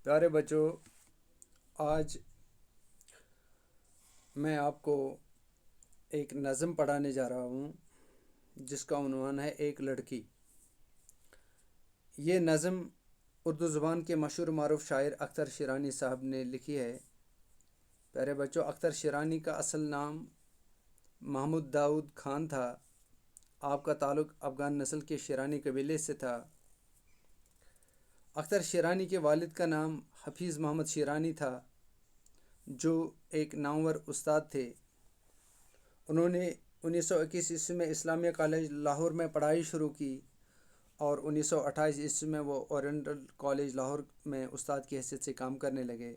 پیارے بچوں، آج میں آپ کو ایک نظم پڑھانے جا رہا ہوں جس کا عنوان ہے ایک لڑکی۔ یہ نظم اردو زبان کے مشہور معروف شاعر اختر شیرانی صاحب نے لکھی ہے۔ پیارے بچوں، اختر شیرانی کا اصل نام محمود داؤد خان تھا۔ آپ کا تعلق افغان نسل کے شیرانی قبیلے سے تھا۔ اختر شیرانی کے والد کا نام حفیظ محمد شیرانی تھا، جو ایک نامور استاد تھے۔ انہوں نے 1921 میں اسلامیہ کالج لاہور میں پڑھائی شروع کی اور 1928 میں وہ اورینٹل کالج لاہور میں استاد کی حیثیت سے کام کرنے لگے۔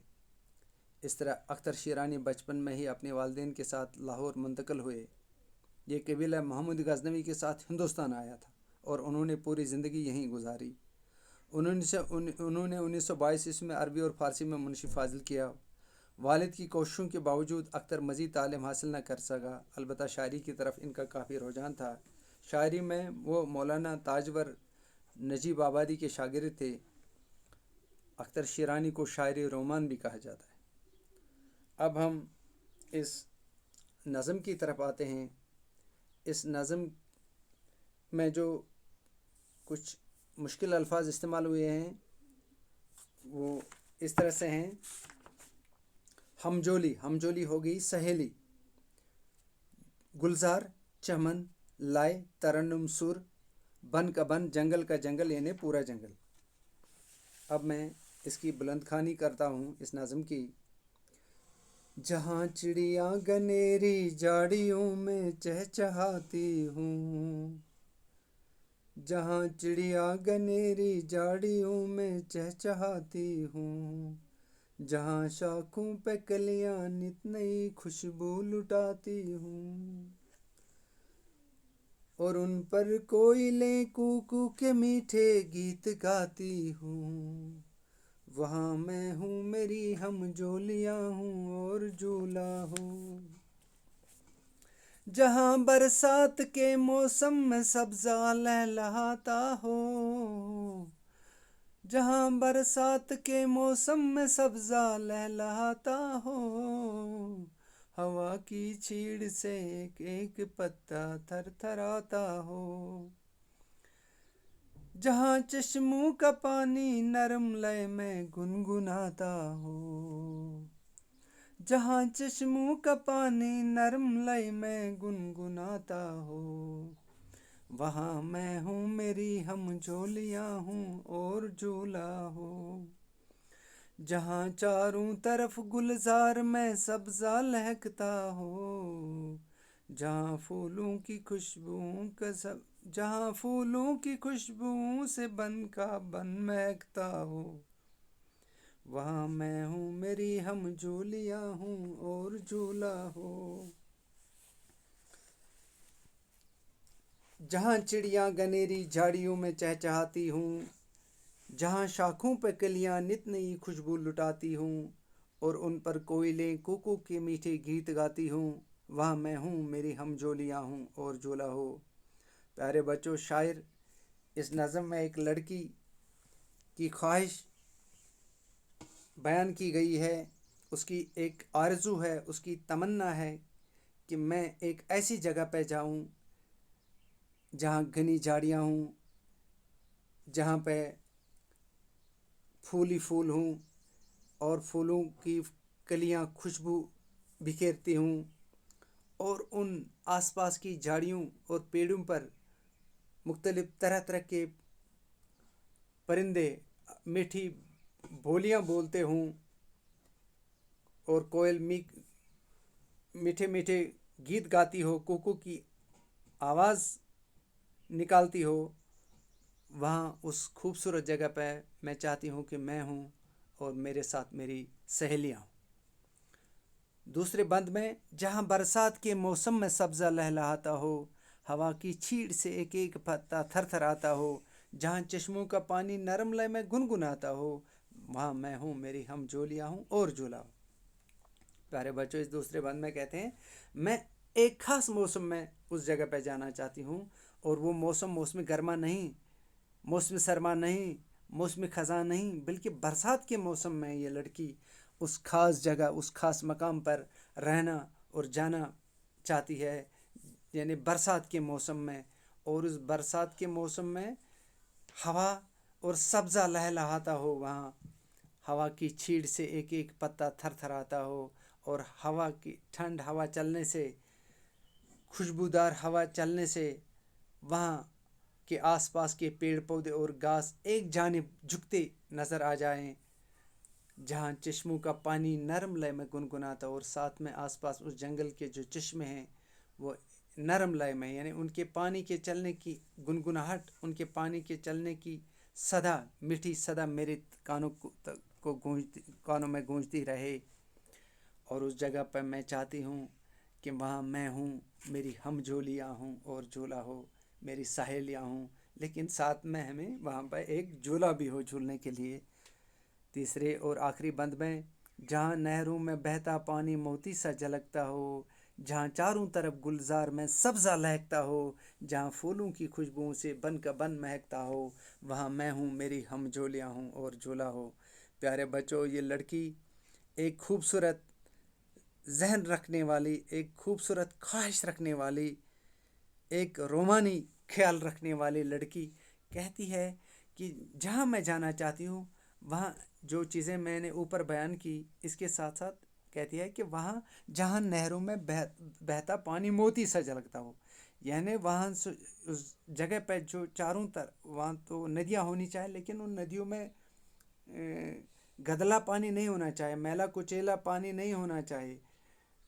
اس طرح اختر شیرانی بچپن میں ہی اپنے والدین کے ساتھ لاہور منتقل ہوئے۔ یہ قبیلہ محمود غزنوی کے ساتھ ہندوستان آیا تھا اور انہوں نے پوری زندگی یہیں گزاری۔ انہوں نے 1922 میں عربی اور فارسی میں منشی فاضل کیا۔ والد کی کوششوں کے باوجود اختر مزید تعلیم حاصل نہ کر سکا، البتہ شاعری کی طرف ان کا کافی رجحان تھا۔ شاعری میں وہ مولانا تاجور نجیب آبادی کے شاگرد تھے۔ اختر شیرانی کو شاعر رومان بھی کہا جاتا ہے۔ اب ہم اس نظم کی طرف آتے ہیں۔ اس نظم میں جو کچھ مشکل الفاظ استعمال ہوئے ہیں وہ اس طرح سے ہیں۔ ہمجولی، ہمجولی ہو گئی سہیلی۔ گلزار، چمن، لائے، ترنم سر، بن کا بن، جنگل کا جنگل، یعنی پورا جنگل۔ اب میں اس کی بلند خوانی کرتا ہوں اس نظم کی۔ جہاں چڑیاں گنیری جاڑیوں میں چہچہاتی ہوں، جہاں چڑیاں گنیری جاڑیوں میں چہچہاتی ہوں، جہاں شاخوں پہ کلیاں نت نئی خوشبو لٹاتی ہوں، اور ان پر کوئلیں کوکو کے میٹھے گیت گاتی ہوں، وہاں میں ہوں میری ہم جولیاں ہوں اور جھولا ہوں، جہاں برسات کے موسم میں سبزہ لہلہاتا ہو، جہاں برسات کے موسم میں سبزہ لہلہاتا ہو، ہوا کی چھیڑ سے ایک ایک پتا تھر تھراتا ہو، جہاں چشموں کا پانی نرم لے میں گنگناتا ہو، جہاں چشموں کا پانی نرم لے میں گنگناتا ہو، وہاں میں ہوں میری ہم جولیاں ہوں اور جھولا ہو، جہاں چاروں طرف گلزار میں سبزہ لہکتا ہو، جہاں پھولوں کی خوشبوؤں سے بن کا بن مہکتا ہو، وہاں میں ہوں میری ہم جولیاں ہوں اور جھولا ہو، جہاں چڑیاں گنیری جھاڑیوں میں چہچہاتی ہوں، جہاں شاخوں پہ کلیاں نت نئی خوشبو لٹاتی ہوں، اور ان پر کوئلیں کوکو کے میٹھے گیت گاتی ہوں، وہاں میں ہوں میری ہم جولیاں ہوں اور جھولا ہو۔ پیارے بچوں، شاعر اس نظم میں ایک لڑکی کی خواہش بیان کی گئی ہے۔ اس کی ایک آرزو ہے، اس کی تمنا ہے کہ میں ایک ایسی جگہ پہ جاؤں جہاں گھنی جھاڑیاں ہوں، جہاں پہ پھول ہی پھول ہوں اور پھولوں کی کلیاں خوشبو بکھیرتی ہوں، اور ان آس پاس کی جھاڑیوں اور پیڑوں پر مختلف طرح طرح کے پرندے میٹھی بولیاں بولتے ہوں اور کوئل میٹھے میٹھے گیت گاتی ہو، کوکو کی آواز نکالتی ہو۔ وہاں اس خوبصورت جگہ پہ میں چاہتی ہوں کہ میں ہوں اور میرے ساتھ میری سہیلیاں ہوں۔ دوسرے بند میں، جہاں برسات کے موسم میں سبزہ لہلہاتا ہو، ہوا کی چھیڑ سے ایک ایک پتا تھر تھر آتا ہو، جہاں چشموں کا پانی نرم لے میں گنگناتا ہو، وہاں میں ہوں میری ہم جولیاں ہوں اور جھولا ہوں۔ پیارے بچوں، اس دوسرے بند میں کہتے ہیں، میں ایک خاص موسم میں اس جگہ پہ جانا چاہتی ہوں، اور وہ موسم گرما نہیں، موسم سرما نہیں، موسم خزاں نہیں بلکہ برسات کے موسم میں یہ لڑکی اس خاص جگہ اس خاص مقام پر رہنا اور جانا چاہتی ہے، یعنی برسات کے موسم میں۔ اور اس برسات کے موسم میں ہوا اور سبزہ لہلہاتا ہو، وہاں ہوا کی چھیڑ سے ایک ایک پتا تھر تھراتا ہو، اور ہوا کی ٹھنڈ ہوا چلنے سے، خوشبودار ہوا چلنے سے وہاں کے آس پاس کے پیڑ پودے اور گھاس ایک جانب جھکتے نظر آ جائیں، جہاں چشموں کا پانی نرم لے میں گنگناتا، اور ساتھ میں آس پاس اس جنگل کے جو چشمے ہیں وہ نرم لے میں، یعنی ان کے پانی کے چلنے کی گنگناہٹ، ان کے پانی کے چلنے کی صدا، میٹھی صدا میرے کانوں میں گونجتی رہے۔ اور اس جگہ پر میں چاہتی ہوں کہ وہاں میں ہوں، میری ہم جولیاں ہوں اور جھولا ہو، میری سہیلیاں ہوں، لیکن ساتھ میں ہمیں وہاں پر ایک جھولا بھی ہو جھولنے کے لیے۔ تیسرے اور آخری بند میں، جہاں نہروں میں بہتا پانی موتی سا جھلکتا ہو، جہاں چاروں طرف گلزار میں سبزہ لہکتا ہو، جہاں پھولوں کی خوشبوؤں سے بن کا بن مہکتا ہو، وہاں میں ہوں، میری ہم جولیاں ہوں اور جھولا ہو۔ پیارے بچوں، یہ لڑکی ایک خوبصورت ذہن رکھنے والی، ایک خوبصورت خواہش رکھنے والی، ایک رومانی خیال رکھنے والی لڑکی کہتی ہے کہ جہاں میں جانا چاہتی ہوں، وہاں جو چیزیں میں نے اوپر بیان کی، اس کے ساتھ ساتھ کہتی ہے کہ وہاں جہاں نہروں میں بہتا پانی موتی سا جھلکتا ہو، یعنی وہاں اس جگہ پہ جو چاروں طرف وہاں تو ندیاں ہونی چاہیے، لیکن ان ندیوں میں گدلا پانی نہیں ہونا چاہیے، میلا کچیلا پانی نہیں ہونا چاہیے،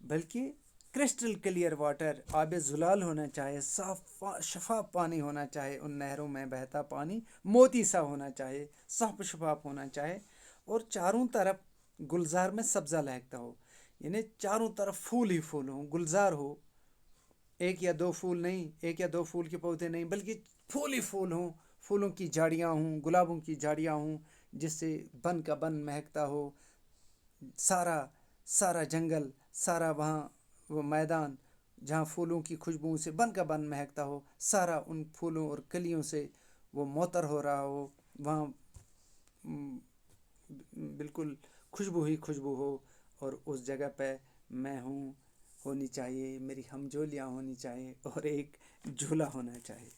بلکہ کرسٹل کلیئر واٹر، آب زلال ہونا چاہیے، صاف شفاف پانی ہونا چاہیے۔ ان نہروں میں بہتا پانی موتی سا ہونا چاہیے، صاف شفاف ہونا چاہیے، اور چاروں طرف گلزار میں سبزہ لہکتا ہو، یعنی چاروں طرف پھول ہی پھول ہوں، گلزار ہو، ایک یا دو پھول نہیں، ایک یا دو پھول کے پودے نہیں، بلکہ پھول ہی پھول ہوں، پھولوں کی جھاڑیاں ہوں، گلابوں کی جھاڑیاں ہوں، جس سے بن کا بن مہکتا ہو، سارا جنگل، سارا وہاں وہ میدان جہاں پھولوں کی خوشبوؤں سے بن کا بن مہکتا ہو، سارا ان پھولوں اور کلیوں سے وہ معطر ہو رہا ہو، وہاں بالکل خوشبو ہی خوشبو ہو، اور اس جگہ پہ میں ہوں ہونی چاہیے، میری ہم جولیاں ہونی چاہیے، اور ایک جھولا ہونا چاہیے۔